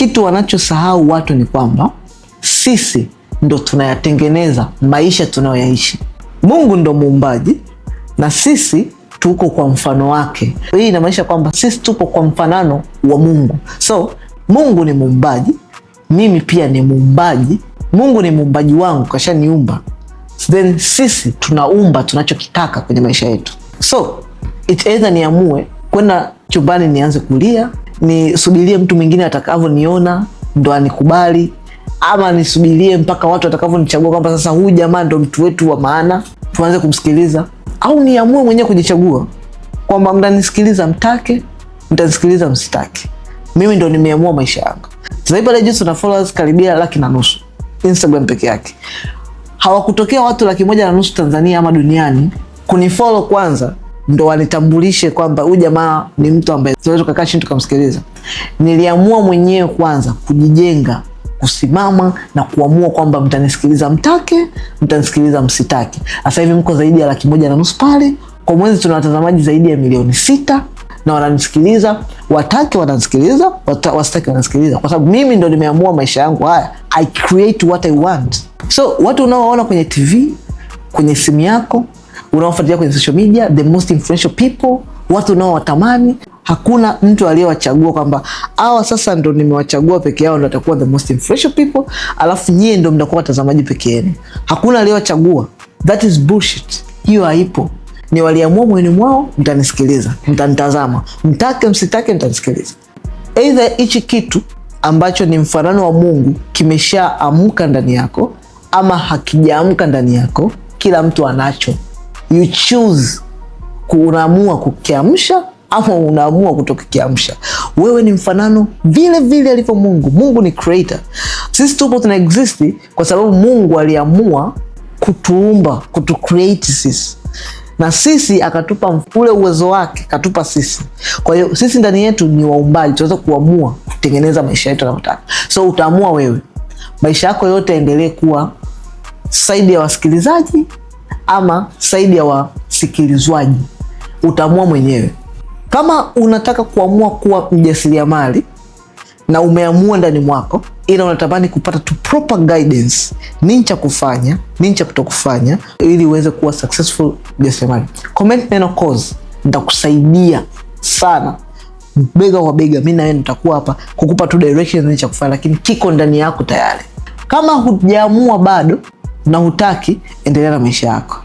kitu wanachosahau watu ni kwamba sisi ndo tunayatengeneza maisha tunayoyaishi. Mungu ndo muumbaji na sisi tuko kwa mfano wake. Hii inamaanisha kwamba sisi tupo kwa mfanano wa Mungu. So Mungu ni muumbaji, mimi pia ni muumbaji. Mungu ni muumbaji wangu, kashaniumba. Then sisi tunaumba tunachokitaka kwenye maisha yetu. So it either niamue kwenda chumbani nianze kulia, nisubirie mtu mwingine atakavyoniona ndo anikubali, ama nisubirie mpaka watu watakavyonichagua kwamba sasa huyu jamaa ndo mtu wetu wa maana tuanze kumsikiliza, au niamue mwenyewe kujichagua kwamba mtanisikiliza mtake, mtanisikiliza msitake. Mimi ndo nimeamua maisha yangu. Sasa hivi pale tuna followers karibia 150,000 Instagram peke yake. Hawakutokea watu 150,000 Tanzania ama duniani kunifollow kwanza ndo wanitambulishe kwamba huyu jamaa ni mtu ambaye tunaweza kukaa chini tukamsikiliza. Niliamua mwenyewe kwanza kujijenga, kusimama na kuamua kwamba mtanisikiliza mtake, mtanisikiliza msitake. Sasa hivi mko zaidi ya 150,000 pale. Kwa mwezi tuna watazamaji zaidi ya 600,000 na wananisikiliza, watake wananisikiliza, wasitake wananisikiliza, kwa sababu mimi ndo nimeamua maisha yangu haya. I create what I want. So watu unaowaona kwenye TV, kwenye simu yako, unaofuatilia kwenye social media, the most influential people, watu unaowatamani, hakuna mtu aliyewachagua kwamba hawa sasa ndo nimewachagua peke yao ndo watakuwa the most influential people, alafu nyie ndo mtakuwa watazamaji peke yenu. Hakuna aliyewachagua. That is bullshit. Hiyo haipo. Ni waliamua moyoni mwao, mtanisikiliza, mtanitazama, mtake msitake mtanisikiliza. Either hichi kitu ambacho ni mfanano wa Mungu kimeshaamka ndani yako ama hakijaamka ndani yako, kila mtu anacho. You choose kuamua kukiamsha ama unaamua kutokiamsha. Wewe ni mfanano vile vile alivyo Mungu. Mungu ni creator. Sisi tupo tuna exist kwa sababu Mungu aliamua kutuumba, kutucreate sisi. Na sisi akatupa ule uwezo wake, akatupa sisi. Kwa hiyo sisi ndani yetu ni waumbaji, tunaweza kuamua kutengeneza maisha yetu tunayotaka. So utaamua wewe. Maisha yako yote yaendelee kuwa saidi ya wasikilizaji ama saidi ya wasikilizwaji. Utaamua mwenyewe. Kama unataka kuamua kuwa mjasiriamali na umeamua ndani mwako, ila unatamani kupata tu proper guidance, nini cha kufanya, nini cha kutokufanya ili uweze kuwa successful mjasiriamali, comment neno cause, nitakusaidia sana bega kwa bega. Mimi na wewe nitakuwa hapa kukupa tu direction nini cha kufanya, lakini kiko ndani yako tayari. Kama hujaamua bado na hutaki, endelea na maisha yako.